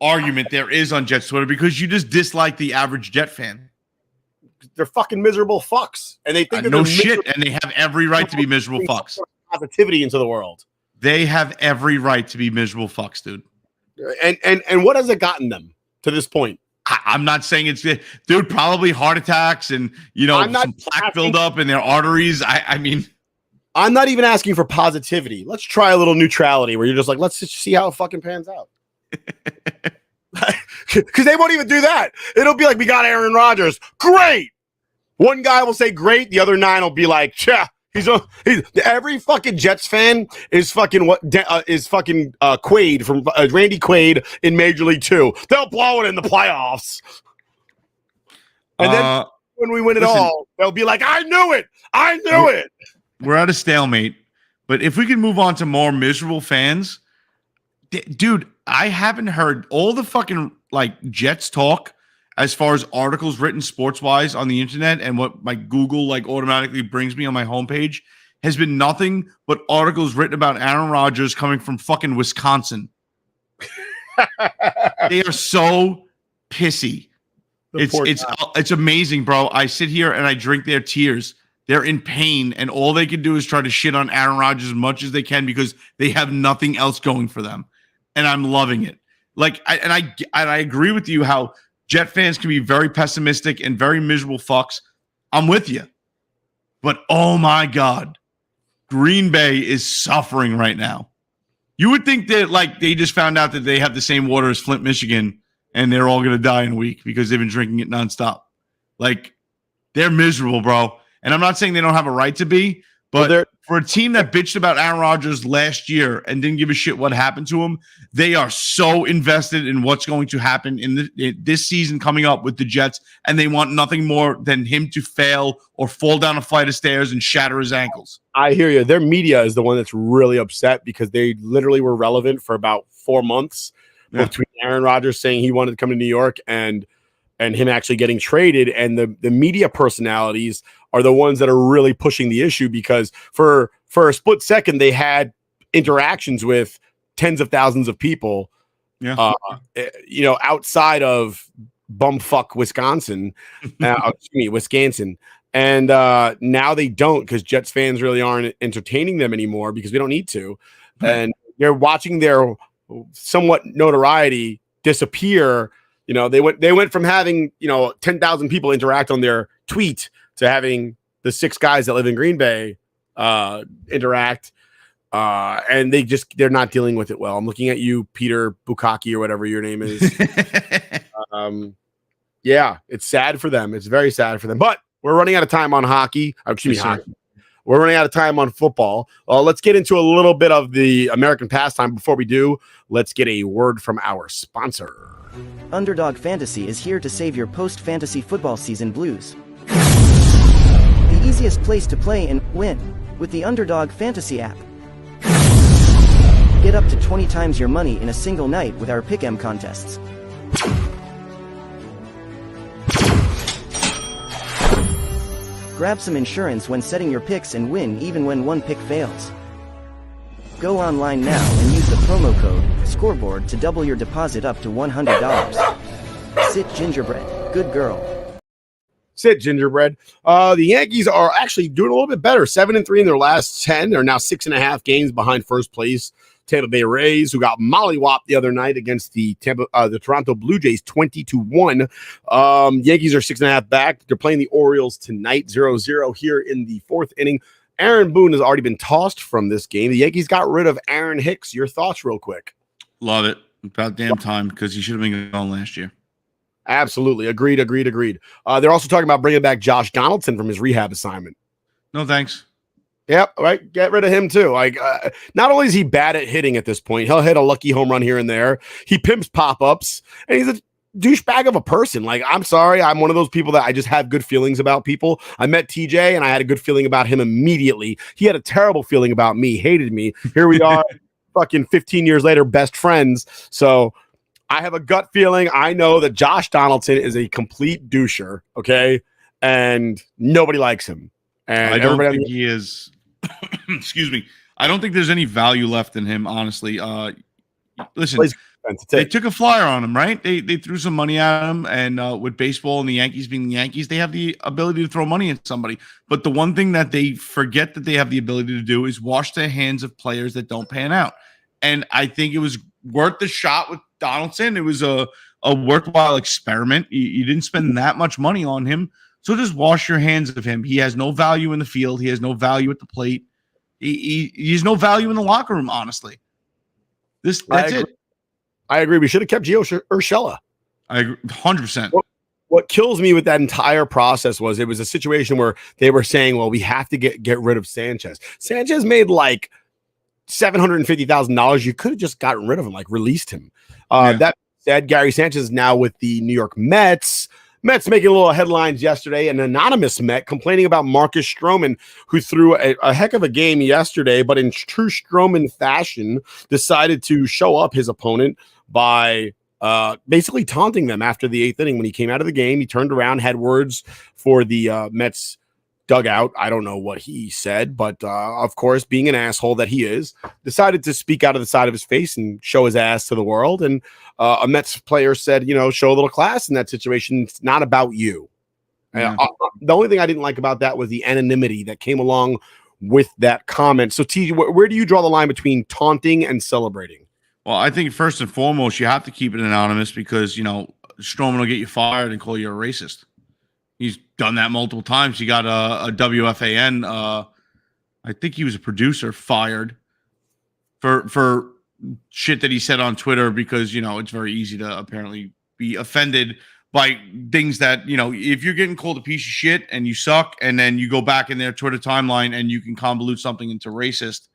argument there is on Jets Twitter because you just dislike the average Jet fan. They're fucking miserable fucks, and they think that no shit, and they have every right to be miserable fucks. Positivity into the world. They have every right to be miserable fucks, dude. And what has it gotten them to this point? I'm not saying it's, dude. Probably heart attacks and some plaque buildup in their arteries. I mean. I'm not even asking for positivity. Let's try a little neutrality where you're just like, let's just see how it fucking pans out. Because they won't even do that. It'll be like, we got Aaron Rodgers. Great. One guy will say great. The other 9 will be like, yeah. Every fucking Jets fan is fucking Quaid from Randy Quaid in Major League 2. They'll blow it in the playoffs. And then when we win it all, they'll be like, I knew it. We're at a stalemate, but if we can move on to more miserable fans, dude, I haven't heard all the fucking Jets talk as far as articles written sports wise on the internet and what my Google automatically brings me on my homepage has been nothing but articles written about Aaron Rodgers coming from fucking Wisconsin. They are so pissy. It's amazing, bro. I sit here and I drink their tears. They're in pain, and all they can do is try to shit on Aaron Rodgers as much as they can because they have nothing else going for them. And I'm loving it. I agree with you how Jet fans can be very pessimistic and very miserable fucks. I'm with you. But oh my God, Green Bay is suffering right now. You would think that they just found out that they have the same water as Flint, Michigan, and they're all going to die in a week because they've been drinking it nonstop. They're miserable, bro. And I'm not saying they don't have a right to be, but for a team that bitched about Aaron Rodgers last year and didn't give a shit what happened to him, they are so invested in what's going to happen in this season coming up with the Jets, and they want nothing more than him to fail or fall down a flight of stairs and shatter his ankles. I hear you. Their media is the one that's really upset because they literally were relevant for about 4 months between Aaron Rodgers saying he wanted to come to New York and him actually getting traded. And the media personalities are the ones that are really pushing the issue because for a split second, they had interactions with tens of thousands of people, outside of bumfuck Wisconsin. Wisconsin. And now they don't because Jets fans really aren't entertaining them anymore because we don't need to. and you're watching their somewhat notoriety disappear. They went from having 10,000 people interact on their tweet to having the 6 guys that live in Green Bay interact, and they're not dealing with it well. I'm looking at you, Peter Bukaki, or whatever your name is. Yeah, it's sad for them. It's very sad for them. But we're running out of time on hockey. Hockey. We're running out of time on football. Let's get into a little bit of the American pastime. Before we do, let's get a word from our sponsor. Underdog Fantasy is here to save your post-fantasy football season blues. The easiest place to play and win with the Underdog Fantasy app. Get up to 20 times your money in a single night with our Pick'em contests. Grab some insurance when setting your picks and win even when one pick fails. Go online now and use the promo code Scoreboard to double your deposit up to $100. Sit Gingerbread, good girl. Sit Gingerbread. The Yankees are actually doing a little bit better. 7-3 in their last 10. They're now 6.5 games behind first place Tampa Bay Rays, who got mollywopped the other night against the Toronto Blue Jays 20-1. Yankees are 6.5 back. They're playing the Orioles tonight, 0-0 here in the 4th inning. Aaron Boone has already been tossed from this game. The Yankees got rid of Aaron Hicks. Your thoughts real quick. Love it. About damn time, because he should have been gone last year. Absolutely. Agreed. They're also talking about bringing back Josh Donaldson from his rehab assignment. No, thanks. Yep, right. Get rid of him too. Not only is he bad at hitting at this point, he'll hit a lucky home run here and there. He pimps pop-ups, and he's a douchebag of a person. I'm sorry. I'm one of those people that I just have good feelings about people. I met TJ, and I had a good feeling about him immediately. He had a terrible feeling about me, hated me. Here we are, fucking 15 years later, best friends. So I have a gut feeling. I know that Josh Donaldson is a complete doucher, okay? And nobody likes him. And I don't think he is. Excuse me. I don't think there's any value left in him, honestly. Listen, they took a flyer on him, right? They threw some money at him, and with baseball and the Yankees being the Yankees, they have the ability to throw money at somebody. But the one thing that they forget that they have the ability to do is wash their hands of players that don't pan out. And I think it was worth the shot with Donaldson. It was a worthwhile experiment. You didn't spend that much money on him. So just wash your hands of him. He has no value in the field. He has no value at the plate. He has no value in the locker room, honestly. That's it. I agree. We should have kept Gio Urshela. I agree 100%. What kills me with that entire process was it was a situation where they were saying, well, we have to get rid of Sanchez. Sanchez made like $750,000. You could have just gotten rid of him, released him. That said, Gary Sanchez is now with the New York Mets. Mets making a little headlines yesterday. An anonymous Met complaining about Marcus Stroman, who threw a heck of a game yesterday, but in true Stroman fashion, decided to show up his opponent by basically taunting them after the 8th inning. When he came out of the game, he turned around, had words for the Mets dugout. I don't know what he said, but of course, being an asshole that he is, decided to speak out of the side of his face and show his ass to the world. And a Mets player said, show a little class in that situation. It's not about you. Yeah. The only thing I didn't like about that was the anonymity that came along with that comment. So, T, where do you draw the line between taunting and celebrating? Well, I think first and foremost, you have to keep it anonymous because, Stroman will get you fired and call you a racist. He's done that multiple times. He got a WFAN, I think he was a producer, fired for shit that he said on Twitter because, it's very easy to apparently be offended by things that, if you're getting called a piece of shit and you suck and then you go back in their Twitter timeline and you can convolute something into racist,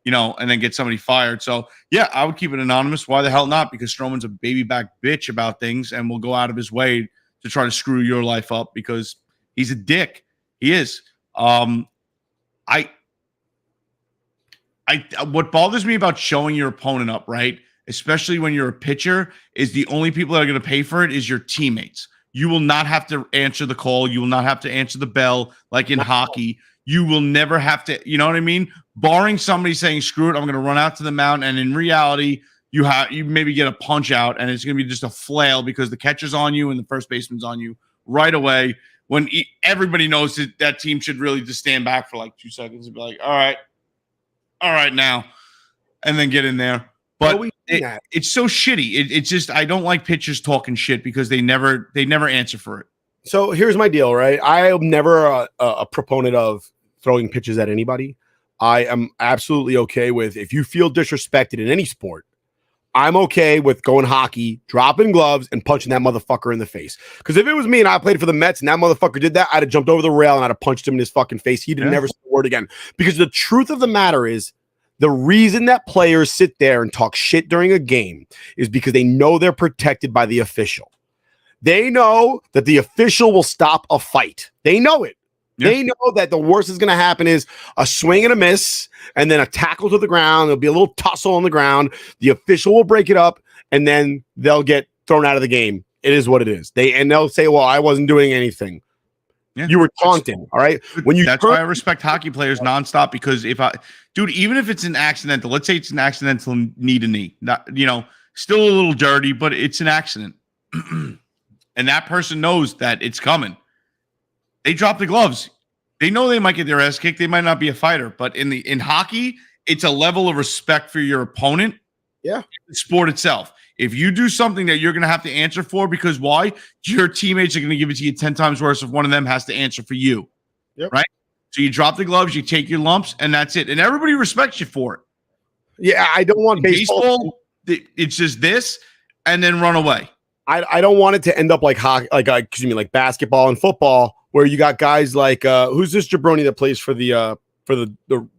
and then get somebody fired. So, yeah, I would keep it anonymous. Why the hell not? Because Stroman's a baby back bitch about things and will go out of his way to try to screw your life up because he's a dick. He is. What bothers me about showing your opponent up, right, especially when you're a pitcher, is the only people that are going to pay for it is your teammates. You will not have to answer the call. You will not have to answer the bell like in hockey. You will never have to, you know what I mean? Barring somebody saying, screw it, I'm going to run out to the mound. And in reality, you maybe get a punch out and it's going to be just a flail because the catcher's on you and the first baseman's on you right away when everybody knows that team should really just stand back for like 2 seconds and be like, all right now. and then get in there. But it's so shitty. It's just I don't like pitchers talking shit because they never answer for it. So here's my deal, right? I am never a proponent of throwing pitches at anybody. I am absolutely okay with if you feel disrespected in any sport. I'm okay with going hockey, dropping gloves, and punching that motherfucker in the face. Because if it was me and I played for the Mets and that motherfucker did that, I'd have jumped over the rail and I'd have punched him in his fucking face. He'd have never said a word again. Because the truth of the matter is, the reason that players sit there and talk shit during a game is because they know they're protected by the official. They know that the official will stop a fight. They know it. Yeah. They know that the worst is going to happen is a swing and a miss, and then a tackle to the ground. There'll be a little tussle on the ground. The official will break it up, and then they'll get thrown out of the game. It is what it is. They'll say, "Well, I wasn't doing anything. Yeah. You were taunting." All right. That's why I respect hockey players nonstop, because even if it's an accidental, let's say it's an accidental knee to knee, not, still a little dirty, but it's an accident, and that person knows that it's coming. They drop the gloves. They know they might get their ass kicked. They might not be a fighter, but in hockey, it's a level of respect for your opponent. Yeah. The sport itself. If you do something that you're going to have to answer for, because why? Your teammates are going to give it to you 10 times worse if one of them has to answer for you. Yep. Right? So you drop the gloves, you take your lumps, and that's it. And everybody respects you for it. Yeah, I don't want baseball. It's just this, and then run away. I don't want it to end up like hockey, like basketball and football, where you got guys like who's this jabroni that plays for the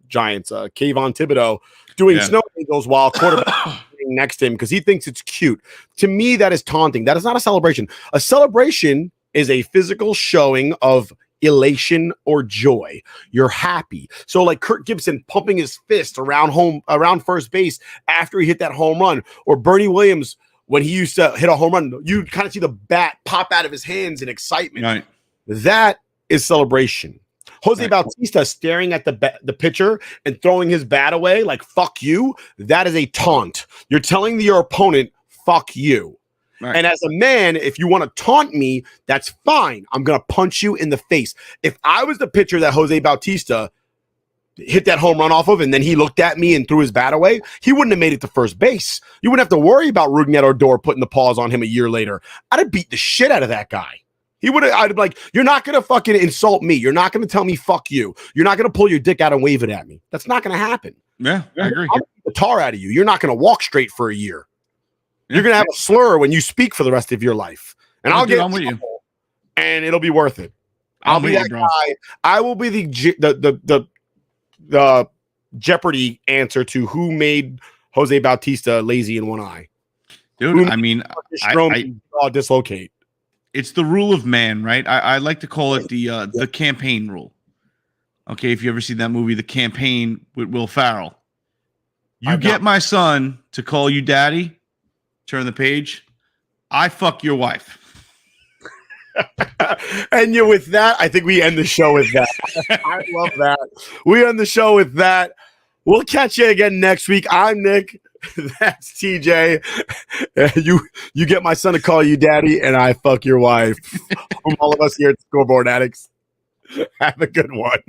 Giants, Kayvon Thibodeau, doing snow angels while quarterback next to him because he thinks it's cute. To me, that is taunting. That is not a celebration. A celebration is a physical showing of elation or joy. You're happy. So like Kirk Gibson pumping his fist around first base after he hit that home run, or Bernie Williams when he used to hit a home run, you kind of see the bat pop out of his hands in excitement. Right. That is celebration. Jose Bautista staring at the pitcher and throwing his bat away like, fuck you. That is a taunt. You're telling your opponent, fuck you. Right. And as a man, if you want to taunt me, that's fine. I'm going to punch you in the face. If I was the pitcher that Jose Bautista hit that home run off of, and then he looked at me and threw his bat away, he wouldn't have made it to first base. You wouldn't have to worry about Rougned Odor putting the paws on him a year later. I'd have beat the shit out of that guy. I'd be like, you're not going to fucking insult me. You're not going to tell me fuck you. You're not going to pull your dick out and wave it at me. That's not going to happen. Yeah, I agree. I'll beat the tar out of you. You're not going to walk straight for a year. Yeah. You're going to have a slur when you speak for the rest of your life. And I'll get with you, and it'll be worth it. I'll be that guy. I will be the Jeopardy answer to who made Jose Bautista lazy in one eye. Dude, I mean, I dislocate. It's the rule of man, right? I like to call it the campaign rule. Okay, if you ever see that movie, The Campaign with Will Ferrell. You get my son to call you daddy, turn the page, I fuck your wife. And with that, I think we end the show with that. I love that. We end the show with that. We'll catch you again next week. I'm Nick. That's TJ. You get my son to call you daddy, and I fuck your wife. From all of us here at Scoreboard Addicts. Have a good one.